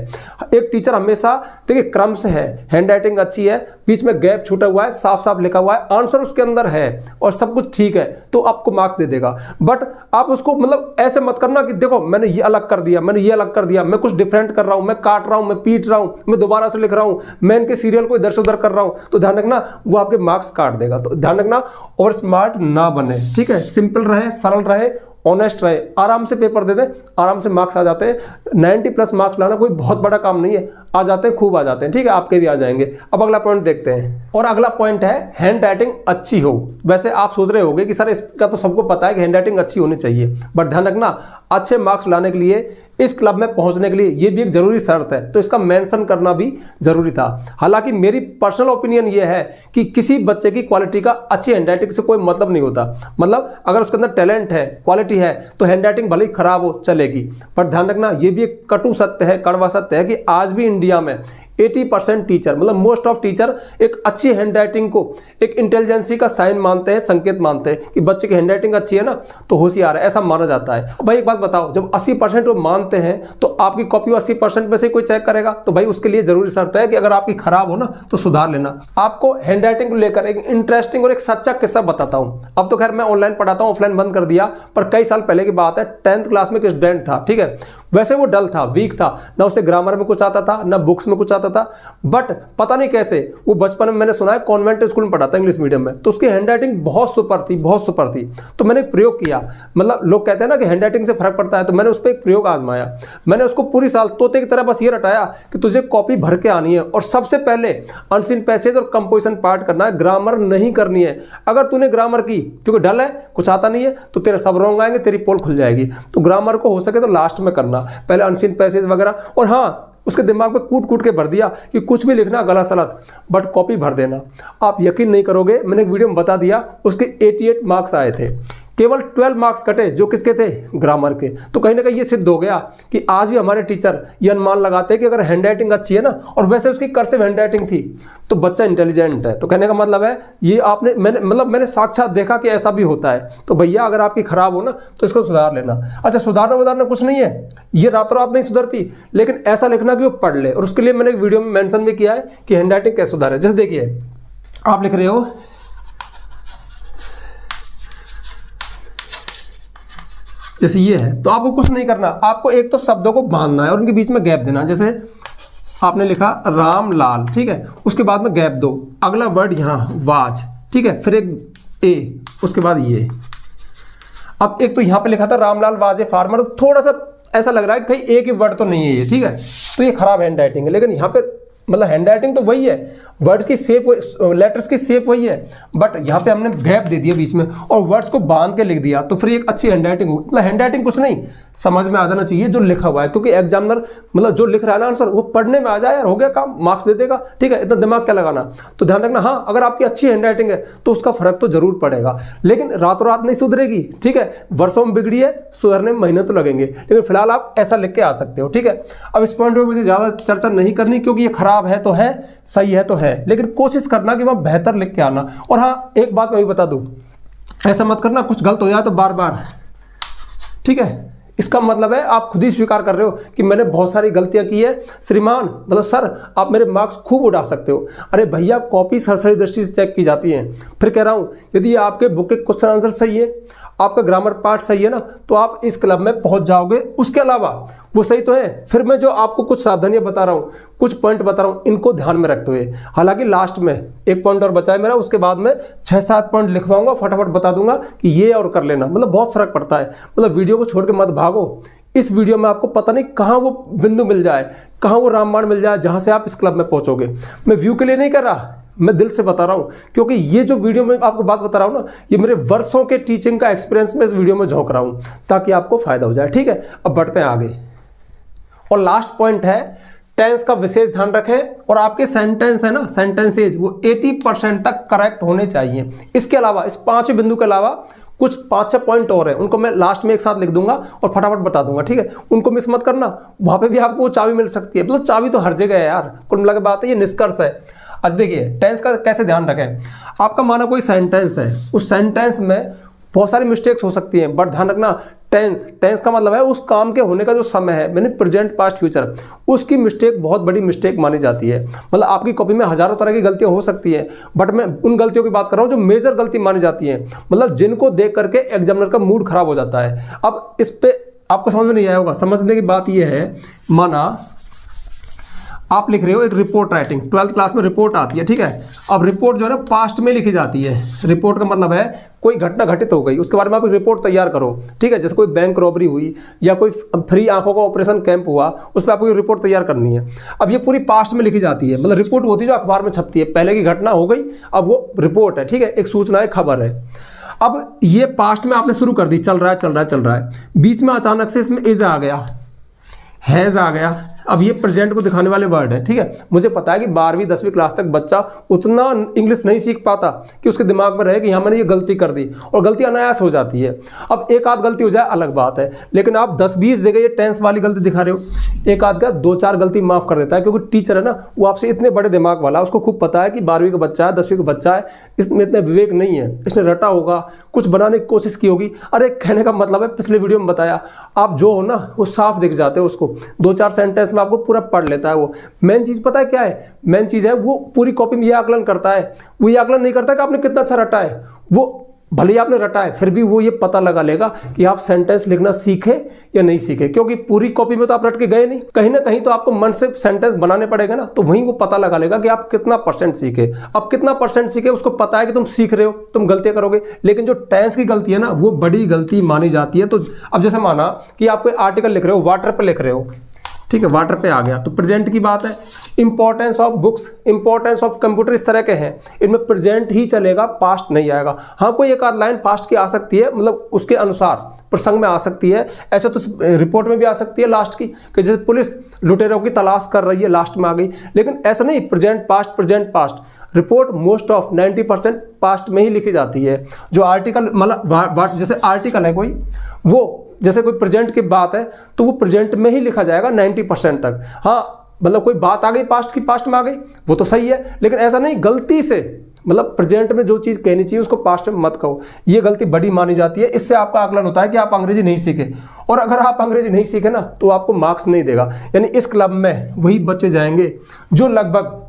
एक टीचर हमेशा देखिए क्रम से है, हैंडराइटिंग अच्छी है, बीच में गैप छूटा हुआ है, साफ साफ लिखा हुआ है, आंसर उसके अंदर है और सब कुछ ठीक है तो आपको मार्क्स दे देगा। बट आप उसको मतलब ऐसे मत करना कि देखो मैंने ये अलग कर दिया, मैंने ये अलग कर दिया, मैं कुछ डिफरेंट कर रहा हूं, मैं काट रहा हूं, मैं पीट रहा हूं, मैं दोबारा से लिख रहा हूं, मैं इनके सीरियल को इधर से उधर कर रहा हूं। तो ध्यान रखना, वो आपके मार्क्स काट देगा। तो ध्यान रखना, और स्मार्ट ना बने, ठीक है, सिंपल रहे, सरल रहे, ऑनेस्ट रहे, आराम से पेपर दे दें, आराम से मार्क्स आ जाते हैं। 90+ मार्क्स लाना कोई बहुत बड़ा काम नहीं है, आ जाते हैं, खूब आ जाते हैं, ठीक है, आपके भी आ जाएंगे। अब अगला पॉइंट देखते हैं, और अगला पॉइंट है हैंड राइटिंग अच्छी हो। वैसे आप सोच रहे होंगे कि सर इसका तो सबको पता है कि हैंड राइटिंग अच्छी होनी चाहिए, बट ध्यान रखना, अच्छे मार्क्स लाने के लिए, इस क्लब में पहुंचने के लिए ये भी एक जरूरी शर्त है, तो इसका मेंशन करना भी जरूरी था। हालांकि मेरी पर्सनल ओपिनियन ये है कि किसी बच्चे की क्वालिटी का अच्छी हैंडराइटिंग से कोई मतलब नहीं होता। मतलब अगर उसके अंदर टैलेंट है, क्वालिटी है, तो हैंडराइटिंग भले ही खराब हो चलेगी। पर ध्यान रखना, ये भी एक कटु सत्य है, कड़वा सत्य है कि आज भी इंडिया में 80% टीचर, मतलब मोस्ट ऑफ टीचर एक अच्छी हैंडराइटिंग को एक इंटेलिजेंसी का साइन मानते हैं, संकेत मानते हैं कि बच्चे की हैंडराइटिंग अच्छी है ना तो होशियार है, ऐसा माना जाता है। भाई एक बात बताओ, जब 80% वो मानते हैं तो आपकी कॉपी 80% में से कोई चेक करेगा? तो भाई उसके लिए जरूरी शर्त है कि अगर आपकी खराब हो ना तो सुधार लेना। आपको हैंडराइटिंग को लेकर एक इंटरेस्टिंग और एक सच्चा किस्सा बताता हूं। अब तो खैर मैं ऑनलाइन पढ़ाता हूं, ऑफलाइन बंद कर दिया, पर कई साल पहले की बात है। 10th क्लास में एक स्टूडेंट था, ठीक है, वैसे वो डल था, वीक था, ना उसे ग्रामर में कुछ आता था, ना बुक्स में कुछ आता था, बट पता नहीं कैसे वो बचपन में, मैंने सुना है कॉन्वेंट स्कूल में पढ़ा था इंग्लिश मीडियम में, तो उसकी हैंडराइटिंग बहुत सुपर थी, बहुत सुपर थी। तो मैंने एक प्रयोग किया, मतलब लोग कहते हैं ना कि हैंडराइटिंग से फर्क पड़ता है, तो मैंने उस पर एक प्रयोग आजमाया। मैंने उसको पूरी साल तोते की तरह बस ये रटाया कि तुझे कॉपी भर के आनी है और सबसे पहले अनसीन पैसेज और कंपोजिशन पार्ट करना है, ग्रामर नहीं करनी है। अगर तूने ग्रामर की, क्योंकि डल है, कुछ आता नहीं है, तो तेरे सब रॉन्ग आएंगे, तेरी पोल खुल जाएगी। तो ग्रामर को हो सके तो लास्ट में करना, पहले अनसीन पैसेज वगैरह। और हाँ, उसके दिमाग में कूट कूट के भर दिया कि कुछ भी लिखना गलत सलत, बट कॉपी भर देना। आप यकीन नहीं करोगे, मैंने एक वीडियो में बता दिया, उसके 88 मार्क्स आए थे, केवल 12 मार्क्स कटे जो किसके थे? ग्रामर के। तो कहीं ना कहीं ये सिद्ध हो गया कि आज भी हमारे टीचर ये अनुमान लगाते हैं कि अगर हैंडराइटिंग अच्छी है ना, और वैसे उसकी कर्सिव हैंडराइटिंग थी, तो बच्चा इंटेलिजेंट है। तो कहने का मतलब है ये मैंने साक्षात देखा कि ऐसा भी होता है। तो भैया अगर आपकी खराब हो ना तो इसको सुधार लेना। अच्छा, सुधारना कुछ नहीं है, ये रातों रात नहीं सुधरती, लेकिन ऐसा लिखना कि वो पढ़ ले। और उसके लिए मैंने एक वीडियो में मेंशन भी किया है कि हैंडराइटिंग कैसे सुधारे। जैसे देखिए, आप लिख रहे हो जैसे ये है, तो आपको कुछ नहीं करना, आपको एक तो शब्दों को बांधना है और उनके बीच में गैप देना। जैसे आपने लिखा रामलाल, ठीक है, उसके बाद में गैप दो, अगला वर्ड यहां वाज, ठीक है, फिर एक ए, उसके बाद ये। अब एक तो यहां पे लिखा था रामलाल वाज ए फार्मर, थोड़ा सा ऐसा लग रहा है कहीं एक ही वर्ड तो नहीं है ये, ठीक है, तो ये खराब हैंड राइटिंग है। लेकिन यहाँ पे मतलब हैंडराइटिंग तो वही है, वर्ड की शेप, लेटर्स की शेप वही है, बट यहाँ पे हमने गैप दे दिया बीच में और वर्ड्स को बांध के लिख दिया, तो फिर एक अच्छी हैंडराइटिंग होगी। मतलब हैंडराइटिंग कुछ नहीं, समझ में आ जाना चाहिए जो लिखा हुआ है, क्योंकि एग्जामिनर मतलब जो लिख रहा है ना आंसर, वो पढ़ने में आ जाए यार, हो गया काम, मार्क्स दे देगा। ठीक है, इतना दिमाग क्या लगाना। तो ध्यान रखना, हाँ अगर आपकी अच्छी हैंडराइटिंग है तो उसका फर्क तो जरूर पड़ेगा, लेकिन रातों रात नहीं सुधरेगी। ठीक है, वर्षों में बिगड़ी है, सुधरने में महीने तो लगेंगे, लेकिन फिलहाल आप ऐसा लिख के आ सकते हो। ठीक है, अब इस पॉइंट पे मुझे ज्यादा चर्चा नहीं करनी, क्योंकि ये खराब है तो है, सही है तो है, लेकिन कोशिश करना कि वहां बेहतर लिख के आना। और हाँ एक बात मैं भी बता दूं, ऐसा मत करना कुछ गलत हो जाए तो बार बार, ठीक है, इसका मतलब है आप खुद ही स्वीकार कर रहे हो कि मैंने बहुत सारी गलतियां की है श्रीमान, मतलब सर आप मेरे मार्क्स खूब उड़ा सकते हो। अरे भैया, कॉपी सरसरी दृष्टि से चेक की जाती है। फिर कह रहा हूं, यदि आपके बुक के क्वेश्चन आंसर सही है, आपका ग्रामर पार्ट सही है ना, तो आप इस क्लब में पहुंच जाओगे। उसके अलावा वो सही तो है, फिर मैं जो आपको कुछ सावधानियां बता रहा हूँ, कुछ पॉइंट बता रहा हूँ, इनको ध्यान में रखते हुए, हालांकि लास्ट में एक पॉइंट और बचा है मेरा, उसके बाद में 6-7 पॉइंट लिखवाऊंगा, फटाफट बता दूंगा कि ये और कर लेना। मतलब बहुत फर्क पड़ता है, मतलब वीडियो को छोड़ के मत भागो। इस वीडियो में आपको पता नहीं कहाँ वो बिंदु मिल जाए, कहाँ वो रामबाण मिल जाए जहां से आप इस क्लब में पहुंचोगे। मैं व्यू के लिए नहीं कर रहा, मैं दिल से बता रहा हूं, क्योंकि ये जो वीडियो में आपको बात बता रहा हूं ना, ये मेरे वर्षों के टीचिंग का एक्सपीरियंस में इस वीडियो में झोंक रहा हूं, ताकि आपको फायदा हो जाए। ठीक है, अब बढ़ते हैं आगे। और लास्ट पॉइंट है, टेंस का विशेष ध्यान रखें, और आपके सेंटेंस है ना, सेंटेंसेज वो 80% तक करेक्ट होने चाहिए। इसके अलावा, इस 5 बिंदु के अलावा कुछ 5-6 पॉइंट और हैं, उनको मैं लास्ट में एक साथ लिख दूंगा और फटाफट बता दूंगा। ठीक है, उनको मिस मत करना, वहां पे भी आपको वो चाबी मिल सकती है। मतलब चाबी तो हर जगह है यार, कुल मिला के बात है, ये निष्कर्ष है। आज देखिए टेंस का कैसे ध्यान रखें। आपका माना कोई सेंटेंस है, उस सेंटेंस में बहुत सारी मिस्टेक्स हो सकती हैं, बट ध्यान रखना टेंस का मतलब है उस काम के होने का जो समय है, मैंने प्रेजेंट पास्ट फ्यूचर, उसकी मिस्टेक बहुत बड़ी मिस्टेक मानी जाती है। मतलब आपकी कॉपी में हजारों तरह की गलतियां हो सकती हैं, बट मैं उन गलतियों की बात कर रहा हूं जो मेजर गलती मानी जाती है, मतलब जिनको देख करके एग्जामिनर का मूड खराब हो जाता है। अब इस पे आपको समझ में नहीं आया होगा, समझने की बात यह है, माना आप लिख रहे हो एक रिपोर्ट राइटिंग, 12th क्लास में रिपोर्ट आती है। ठीक है, अब रिपोर्ट जो है ना पास्ट में लिखी जाती है। रिपोर्ट का मतलब है कोई घटना घटित हो गई, उसके बारे में आप एक रिपोर्ट तैयार करो। ठीक है, जैसे कोई बैंक रॉबरी हुई या कोई फ्री आंखों का ऑपरेशन कैंप हुआ, उस पर आपको रिपोर्ट तैयार करनी है। अब ये पूरी पास्ट में लिखी जाती है, मतलब रिपोर्ट होती है जो अखबार में छपती है, पहले की घटना हो गई, अब वो रिपोर्ट है। ठीक है, एक सूचना है, खबर है। अब ये पास्ट में आपने शुरू कर दी, चल रहा है, बीच में अचानक से इसमें इज आ गया, हैज आ गया। अब ये प्रेजेंट को दिखाने वाले वर्ड है। ठीक है, मुझे पता है कि 12वीं 10वीं क्लास तक बच्चा उतना इंग्लिश नहीं सीख पाता कि उसके दिमाग में रहे कि यहाँ मैंने ये गलती कर दी, और गलती अनायास हो जाती है। अब एक आध गलती हो जाए अलग बात है, लेकिन आप 10-20 जगह ये टेंस वाली गलती दिखा रहे हो, एक आध का 2-4 गलती माफ कर देता है, क्योंकि टीचर है ना, वो आपसे इतने बड़े दिमाग वाला, उसको खूब पता है कि 12वीं का बच्चा है, 10वीं का बच्चा है, इसमें इतना विवेक नहीं है, इसने रटा होगा, कुछ बनाने की कोशिश की होगी। अरे कहने का मतलब है, पिछले वीडियो में बताया, आप जो हो ना वो साफ दिख जाते हो, उसको 2-4 सेंटेंस में आपको पूरा पढ़ लेता है वो। मेन चीज पता है क्या है? मेन चीज है वो पूरी कॉपी में ये आकलन करता है, वो ये आकलन नहीं करता कि आपने कितना अच्छा रटा है, वो भले ही आपने रटा है फिर भी वो ये पता लगा लेगा कि आप सेंटेंस लिखना सीखे या नहीं सीखे, क्योंकि पूरी कॉपी में तो आप रट के गए नहीं, कहीं ना कहीं तो आपको मन से सेंटेंस बनाने पड़ेगा ना, तो वहीं वो पता लगा लेगा कि आप कितना % सीखे। अब कितना % सीखे उसको पता है कि तुम सीख रहे हो, तुम गलतियां करोगे, लेकिन जो टेंस की गलती है ना वो बड़ी गलती मानी जाती है। तो अब जैसे माना कि आप कोई आर्टिकल लिख रहे हो, वाटर पे लिख रहे हो, ठीक है, वाटर पे आ गया तो प्रेजेंट की बात है। Importance of books, importance of computer, इस तरह के हैं, इनमें प्रेजेंट ही चलेगा, पास्ट नहीं आएगा। हाँ कोई एक आध लाइन पास्ट की आ सकती है, मतलब उसके अनुसार प्रसंग में आ सकती है, ऐसे तो रिपोर्ट में भी आ सकती है लास्ट की, कि जैसे पुलिस लुटेरों की तलाश कर रही है, लास्ट में आ गई, लेकिन ऐसा नहीं present past. Report most of 90% past में ही लिखी जाती है। जो आर्टिकल मतलब जैसे आर्टिकल है कोई, वो जैसे कोई प्रेजेंट की बात है तो वो प्रेजेंट में ही लिखा जाएगा 90% तक। हाँ मतलब कोई बात आ गई पास्ट की, पास्ट में आ गई, वो तो सही है, लेकिन ऐसा नहीं गलती से मतलब प्रेजेंट में जो चीज़ कहनी चाहिए उसको पास्ट में मत कहो, ये गलती बड़ी मानी जाती है। इससे आपका आकलन होता है कि आप अंग्रेजी नहीं सीखे, और अगर आप अंग्रेजी नहीं सीखे ना तो आपको मार्क्स नहीं देगा। यानी इस क्लब में वही बच्चे जाएंगे जो लगभग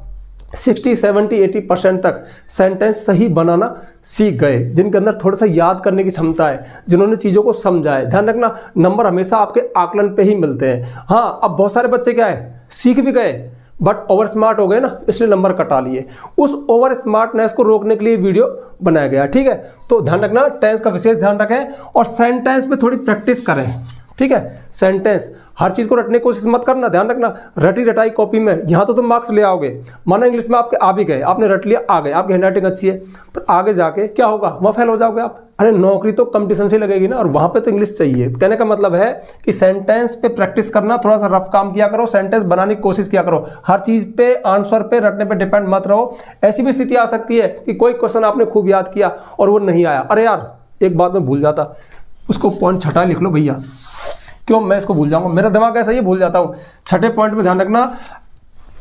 60, 70, 80% तक सेंटेंस सही बनाना सीख गए, जिनके अंदर थोड़ा सा याद करने की क्षमता है, जिन्होंने चीज़ों को समझा है। ध्यान रखना, नंबर हमेशा आपके आकलन पे ही मिलते हैं। हाँ अब बहुत सारे बच्चे क्या है, सीख भी गए बट ओवर स्मार्ट हो गए ना, इसलिए नंबर कटा लिए। उस ओवर स्मार्टनेस को रोकने के लिए वीडियो बनाया गया। ठीक है, तो ध्यान रखना, टेंस का विशेष ध्यान रखें और सेंटेंस पे थोड़ी प्रैक्टिस करें। ठीक है। सेंटेंस, हर चीज को रटने की कोशिश मत करना, ध्यान रखना। रटी रटाई कॉपी में यहाँ तो तुम मार्क्स ले आओगे, माना इंग्लिश में आपके आ भी गए, आपने रट लिया, आ गए, आपकी हैंडराइटिंग अच्छी है, पर आगे जाके क्या होगा, वहाँ फेल हो जाओगे आप। अरे नौकरी तो कंपटीशन से लगेगी ना, और वहाँ पे तो इंग्लिश चाहिए। कहने का मतलब है कि सेंटेंस पे प्रैक्टिस करना, थोड़ा सा रफ काम किया करो, सेंटेंस बनाने की कोशिश किया करो, हर चीज पे आंसर पे रटने पे डिपेंड मत रहो। ऐसी भी स्थिति आ सकती है कि कोई क्वेश्चन आपने खूब याद किया और वो नहीं आया, अरे यार एक बात मैं भूल जाता, उसको पॉइंट छठा लिख लो भैया, क्यों मैं इसको भूल जाऊंगा, मेरा दिमाग ऐसा ही भूल जाता हूं। छठे पॉइंट में ध्यान रखना,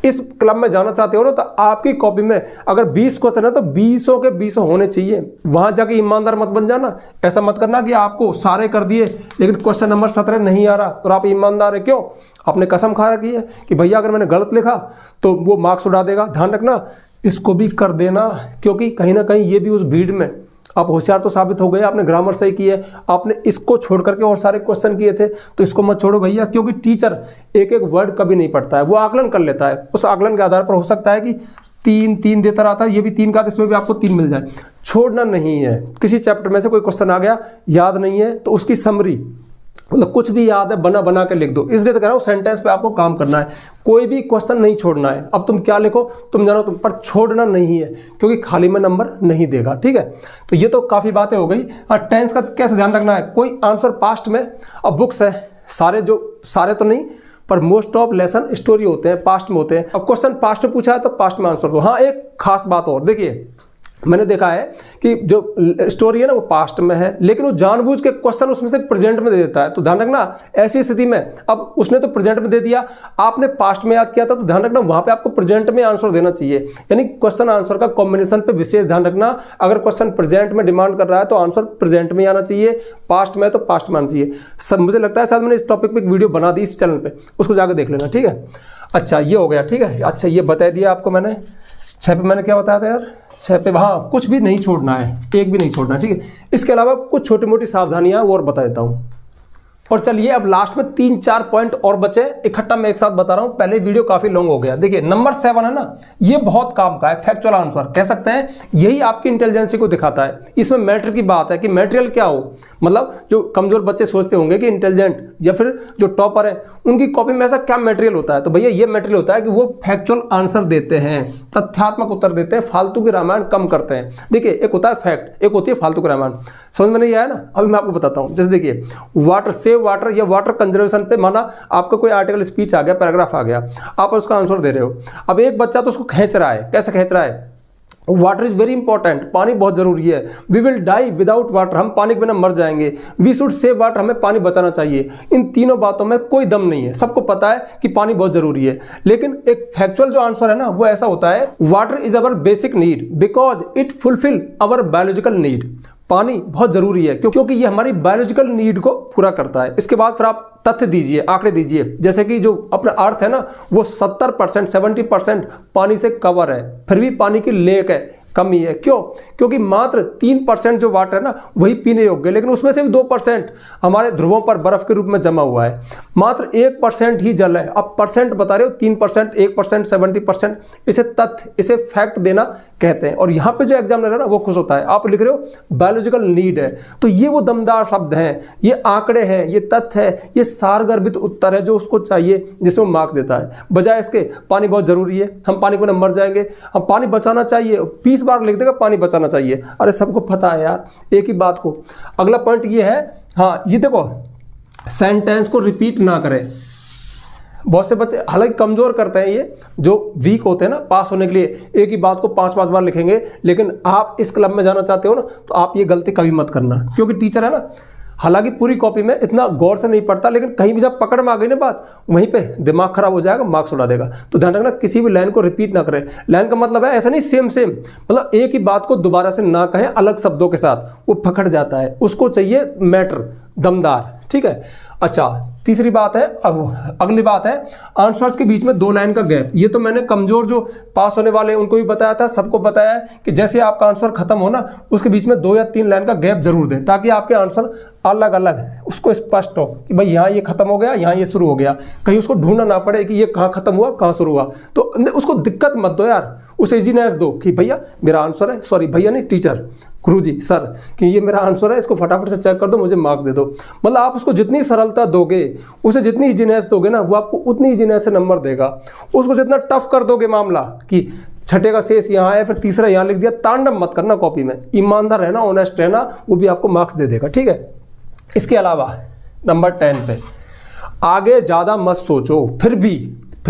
इस क्लब में जाना चाहते हो ना, तो आपकी कॉपी में अगर 20 क्वेश्चन है तो 20 के 20 होने चाहिए। वहां जाके ईमानदार मत बन जाना, ऐसा मत करना कि आपको सारे कर दिए लेकिन क्वेश्चन नंबर 17 नहीं आ रहा तो आप ईमानदार है। क्यों? आपने कसम खा रखी है कि भैया अगर मैंने गलत लिखा तो वो मार्क्स उड़ा देगा। ध्यान रखना, इसको भी कर देना, क्योंकि कहीं ना कहीं ये भी उस भीड़ में आप होशियार तो साबित हो गए, आपने ग्रामर सही की है, आपने इसको छोड़ करके और सारे क्वेश्चन किए थे, तो इसको मत छोड़ो भैया, क्योंकि टीचर एक एक वर्ड कभी नहीं पढ़ता है, वो आकलन कर लेता है। उस आकलन के आधार पर हो सकता है कि 3 देता रहता है, ये भी 3 का, इसमें भी आपको 3 मिल जाए। छोड़ना नहीं है। किसी चैप्टर में से कोई क्वेश्चन आ गया, याद नहीं है, तो उसकी समरी, मतलब कुछ भी याद है बना बना के लिख दो। इसलिए तो कह रहा हूँ सेंटेंस पे आपको काम करना है, कोई भी क्वेश्चन नहीं छोड़ना है। अब तुम क्या लिखो तुम जानो, तुम पर छोड़ना नहीं है, क्योंकि खाली में नंबर नहीं देगा। ठीक है, तो ये तो काफी बातें हो गई। और टेंस का कैसे ध्यान रखना है, कोई आंसर पास्ट में, अब बुक्स है सारे तो नहीं, पर मोस्ट ऑफ लेसन स्टोरी होते हैं पास्ट में होते हैं। अब क्वेश्चन पास्ट में पूछा है तो पास्ट में आंसर दो। हाँ, एक खास बात और देखिए, मैंने देखा है कि जो स्टोरी है ना वो पास्ट में है, लेकिन वो जानबूझ के क्वेश्चन उसमें से प्रेजेंट में दे देता है। तो ध्यान रखना, ऐसी स्थिति में अब उसने तो प्रेजेंट में दे दिया, आपने पास्ट में याद किया था, तो ध्यान रखना वहां पे आपको प्रेजेंट में आंसर देना चाहिए। यानी क्वेश्चन आंसर का कॉम्बिनेशन पे विशेष ध्यान रखना। अगर क्वेश्चन प्रेजेंट में डिमांड कर रहा है तो आंसर प्रेजेंट में आना चाहिए, पास्ट में तो पास्ट में आना चाहिए। सब मुझे लगता है शायद मैंने इस टॉपिक पे एक वीडियो बना दी इस चैनल पे, उसको जाकर देख लेना। ठीक है, अच्छा ये हो गया। ठीक है, अच्छा ये बता दिया आपको मैंने। 6 पे मैंने क्या बताया था यार, 6 पे हाँ, कुछ भी नहीं छोड़ना है, एक भी नहीं छोड़ना। ठीक है, इसके अलावा कुछ छोटी मोटी सावधानियां और बता देता हूं। और चलिए अब लास्ट में 3-4 पॉइंट और बचे, इकट्ठा मैं एक साथ बता रहा हूं, पहले वीडियो काफी लॉन्ग हो गया। देखिए नंबर 7 है ना, ये बहुत काम का है, फैक्चुअल आंसर कह सकते हैं, यही आपकी इंटेलिजेंसी को दिखाता है। इसमें मैटर की बात है कि मटेरियल क्या हो, मतलब जो कमजोर बच्चे सोचते होंगे कि इंटेलिजेंट या फिर जो टॉपर है उनकी कॉपी में ऐसा क्या मटेरियल होता है, तो भैया ये मटेरियल होता है कि वो फैक्चुअल आंसर देते हैं, तथ्यात्मक उत्तर देते हैं, फालतू की रामायण कम करते हैं। देखिए एक होता है फैक्ट, एक होती है फालतू की रामायण। समझ में नहीं आया ना, अभी मैं आपको बताता हूं। जैसे देखिए वाटर, सेव वाटर या वाटर कंजर्वेशन पे, माना आपका कोई आर्टिकल स्पीच आ गया, पैराग्राफ आ गया, आप उसका आंसर दे रहे हो। अब एक बच्चा तो उसको खींच रहा है, कैसे खींच रहा है, वाटर इज वेरी इंपॉर्टेंट, पानी बहुत जरूरी है, we will die without water, हम पानी के बिना मर जाएंगे, वी शुड सेव वाटर, हमें पानी बचाना चाहिए। इन तीनों बातों में कोई दम नहीं है, सबको पता है कि पानी बहुत जरूरी है, लेकिन एक फैक्चुअल जो आंसर है ना वो ऐसा होता है, water is our basic need because it fulfil our biological need. पानी बहुत जरूरी है क्योंकि ये हमारी बायोलॉजिकल नीड को पूरा करता है। इसके बाद फिर आप तथ्य दीजिए, आंकड़े दीजिए, जैसे कि जो अपना अर्थ है ना वो 70% 70% पानी से कवर है, फिर भी पानी की लेक है, कमी है। क्यों? क्योंकि मात्र 3% जो वाटर है ना वही पीने योग्य है, लेकिन उसमें से भी 2% हमारे ध्रुवों पर बर्फ के रूप में जमा हुआ है, मात्र 1% ही जल है। अब परसेंट बता रहे हो, 3%, 1%, 70%, इसे तथ्य, इसे फैक्ट देना कहते हैं। और यहाँ पे जो एग्जामिनर है ना वो खुश होता है, आप लिख रहे हो बायोलॉजिकल नीड है, तो ये वो दमदार शब्द हैं, ये आंकड़े हैं, ये तथ्य है, ये सारगर्भित उत्तर है जो उसको चाहिए, जिसमें मार्क्स देता है। बजाय इसके पानी बहुत जरूरी है, हम पानी को न मर जाएंगे, हम पानी बचाना चाहिए, 20 बार लिख देगा पानी बचाना चाहिए। अरे सबको पता है यार एक ही बात को। अगला पॉइंट ये है, हाँ ये देखो, सेंटेंस को रिपीट ना करें। बहुत से बच्चे हालांकि कमजोर करते हैं, ये जो वीक होते हैं ना पास होने के लिए, एक ही बात को 5-5 बार लिखेंगे, लेकिन आप इस क्लब में जाना चाहते हो ना तो आप ये गलती कभी मत करना, क्योंकि टीचर है ना हालांकि पूरी कॉपी में इतना गौर से नहीं पढ़ता, लेकिन कहीं भी जब पकड़ में आ गई ना बात, वहीं पे दिमाग खराब हो जाएगा, मार्क्स उड़ा देगा। तो ध्यान रखना किसी भी लाइन को रिपीट ना करें। लाइन का मतलब है ऐसा नहीं सेम मतलब एक ही बात को दोबारा से ना कहें अलग शब्दों के साथ, वो पकड़ जाता है, उसको चाहिए मैटर, दमदार। ठीक है, अच्छा तीसरी बात है, अब अगली बात है आंसर्स के बीच में 2 लाइन का गैप। ये तो मैंने कमजोर जो पास होने वाले हैं उनको भी बताया था, सबको बताया है कि जैसे आपका आंसर खत्म हो ना उसके बीच में 2 या 3 लाइन का गैप जरूर दें, ताकि आपके आंसर अलग अलग उसको स्पष्ट हो कि भाई यहाँ ये खत्म हो गया, यहाँ ये शुरू हो गया, कहीं उसको ढूंढना ना पड़े कि ये कहाँ खत्म हुआ कहाँ शुरू हुआ। तो उसको दिक्कत मत दो यार, उसे इजीनेस दो कि भैया मेरा आंसर है, सॉरी भैया नहीं टीचर, गुरुजी सर, कि ये मेरा आंसर है, इसको फटाफट से चेक कर दो, मुझे मार्क्स दे दो। मतलब आप उसको जितनी सरलता दोगे, उसे जितनी इजीनेस दोगे ना, वो आपको उतनी इजीनेस से नंबर देगा। उसको जितना टफ कर दोगे मामला कि छठे का शेष यहाँ है, फिर तीसरा यहाँ लिख दिया, तांडव मत करना कॉपी में, ईमानदार रहना, ऑनेस्ट रहना, वो भी आपको मार्क्स दे देगा। ठीक है। इसके अलावा नंबर 10 पे, आगे ज़्यादा मत सोचो। फिर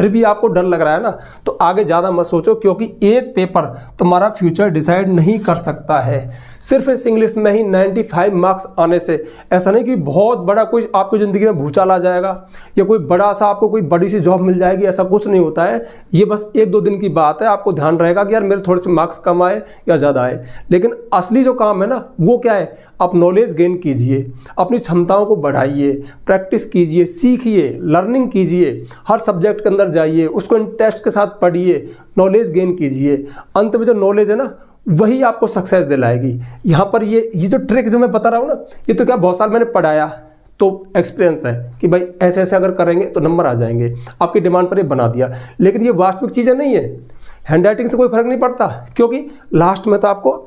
भी आपको डर लग रहा है ना, तो आगे ज़्यादा मत सोचो, क्योंकि एक पेपर तुम्हारा फ्यूचर डिसाइड नहीं कर सकता है। सिर्फ इस इंग्लिश में ही 95 मार्क्स आने से ऐसा नहीं कि बहुत बड़ा कोई आपकी ज़िंदगी में भूचाल आ जाएगा या कोई बड़ा सा आपको कोई बड़ी सी जॉब मिल जाएगी, ऐसा कुछ नहीं होता है। ये बस 1-2 दिन की बात है। आपको ध्यान रहेगा कि यार मेरे थोड़े से मार्क्स कम आए या ज़्यादा आए, लेकिन असली जो काम है ना वो क्या है, आप नॉलेज गेन कीजिए, अपनी क्षमताओं को बढ़ाइए, प्रैक्टिस कीजिए, सीखिए, लर्निंग कीजिए, हर सब्जेक्ट के अंदर जाइए, उसको इंटरेस्ट के साथ पढ़िए, नॉलेज गेन कीजिए। अंत में जो नॉलेज है ना वही आपको सक्सेस दिलाएगी। यहाँ पर ये जो ट्रिक जो मैं बता रहा हूँ ना, ये तो क्या बहुत साल मैंने पढ़ाया तो एक्सपीरियंस है कि भाई ऐसे ऐसे अगर करेंगे तो नंबर आ जाएंगे, आपकी डिमांड पर ये बना दिया, लेकिन ये वास्तविक चीज़ें नहीं है। हैंड राइटिंग से कोई फर्क नहीं पड़ता, क्योंकि लास्ट में तो आपको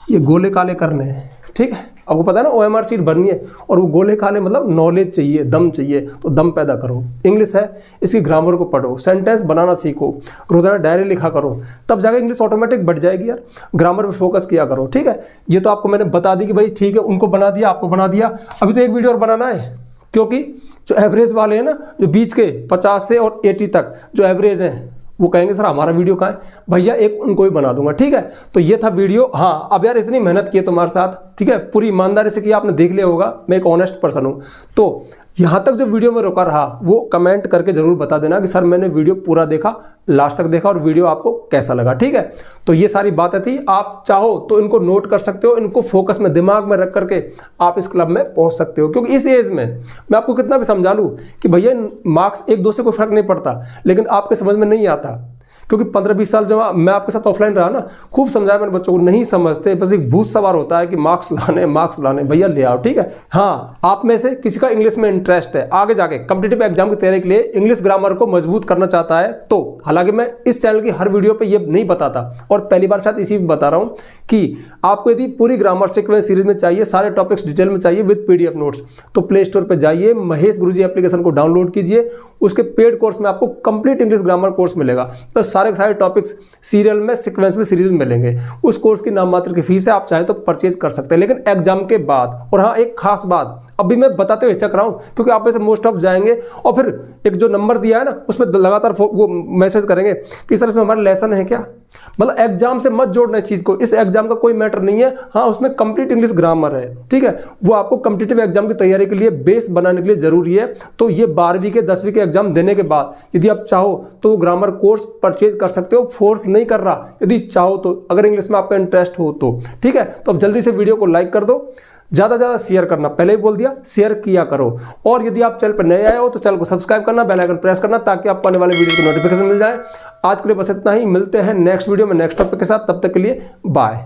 ये गोले काले करने हैं। ठीक है, आपको पता है ना OMR शीट भरनी है, और वो गोले काले मतलब नॉलेज चाहिए, दम चाहिए, तो दम पैदा करो। इंग्लिश है, इसकी ग्रामर को पढ़ो, सेंटेंस बनाना सीखो, रोजाना डायरी लिखा करो, तब जाकर इंग्लिश ऑटोमेटिक बढ़ जाएगी यार। ग्रामर पे फोकस किया करो। ठीक है, ये तो आपको मैंने बता दी कि भाई ठीक है, उनको बना दिया, आपको बना दिया। अभी तो एक वीडियो और बनाना है, क्योंकि जो एवरेज वाले हैं ना, जो बीच के 50 से और 80 तक जो एवरेज हैं, वो कहेंगे सर हमारा वीडियो कहाँ है, भैया एक उनको ही बना दूंगा। ठीक है, तो ये था वीडियो। हाँ, अब यार इतनी मेहनत की है तुम्हारे साथ, ठीक है, पूरी ईमानदारी से कि आपने देख लिया होगा, मैं एक ऑनेस्ट पर्सन हूँ। तो यहाँ तक जो वीडियो में रुका रहा वो कमेंट करके जरूर बता देना कि सर मैंने वीडियो पूरा देखा, लास्ट तक देखा, और वीडियो आपको कैसा लगा। ठीक है, तो ये सारी बातें थी। आप चाहो तो इनको नोट कर सकते हो, इनको फोकस में दिमाग में रख करके आप इस क्लब में पहुंच सकते हो। क्योंकि इस एज में मैं आपको कितना भी समझा लूँ कि भैया मार्क्स 1-2 से कोई फर्क नहीं पड़ता, लेकिन आपके समझ में नहीं आता, क्योंकि 15-20 साल जब मैं आपके साथ ऑफलाइन रहा ना, खूब समझाया मैंने बच्चों को, नहीं समझते, बस एक भूत सवार होता है कि मार्क्स लाने, भैया ले आओ। ठीक है, हाँ, आप में से किसी का इंग्लिश में इंटरेस्ट है, आगे जाके कॉम्पिटिटिव एग्जाम की तैयारी के लिए इंग्लिश ग्रामर को मजबूत करना चाहता है, तो हालांकि मैं इस चैनल की हर वीडियो पे ये नहीं बताता, और पहली बार शायद इसी में बता रहा हूँ कि आपको यदि पूरी ग्रामर सीक्वेंस सीरीज में चाहिए, सारे टॉपिक्स डिटेल में चाहिए विद PDF नोट्स, तो प्ले स्टोर पर जाइए, महेश गुरुजी एप्लीकेशन को डाउनलोड कीजिए, उसके पेड कोर्स में आपको कंप्लीट इंग्लिश ग्रामर कोर्स मिलेगा। तो सारे के सारे टॉपिक्स सीरियल में, सीक्वेंस में, सीरीज में मिलेंगे। उस कोर्स की नाम मात्र की फीस है, आप चाहे तो परचेज कर सकते हैं, लेकिन एग्जाम के बाद। और हाँ, एक खास बात अभी मैं बताते हुए हिचक रहा हूँ, क्योंकि आप में से मोस्ट ऑफ जाएंगे और फिर एक जो नंबर दिया है ना उसमें लगातार वो मैसेज करेंगे कि सर इसमें हमारा लेसन है क्या। मतलब एग्जाम से मत जोड़ना इस चीज़ को, इस एग्जाम का कोई मैटर नहीं है। हाँ, उसमें कंप्लीट इंग्लिश ग्रामर है, ठीक है, वो आपको कॉम्पिटिटिव एग्जाम की तैयारी के लिए बेस बनाने के लिए जरूरी है। तो ये 12वीं के 10वीं के एग्जाम देने के बाद यदि आप चाहो तो वो ग्रामर कोर्स परचेज कर सकते हो, फोर्स नहीं कर रहा, यदि चाहो तो, अगर इंग्लिश में आपका इंटरेस्ट हो तो। ठीक है, तो अब जल्दी से वीडियो को लाइक कर दो, ज़्यादा से ज़्यादा शेयर करना, पहले ही बोल दिया, शेयर किया करो। और यदि आप चैनल पर नए आए हो तो चैनल को सब्सक्राइब करना, बेल आइकन प्रेस करना, ताकि आपको आने वाले वीडियो की नोटिफिकेशन मिल जाए। आज के लिए बस इतना ही, मिलते हैं नेक्स्ट वीडियो में नेक्स्ट टॉपिक के साथ, तब तक के लिए बाय।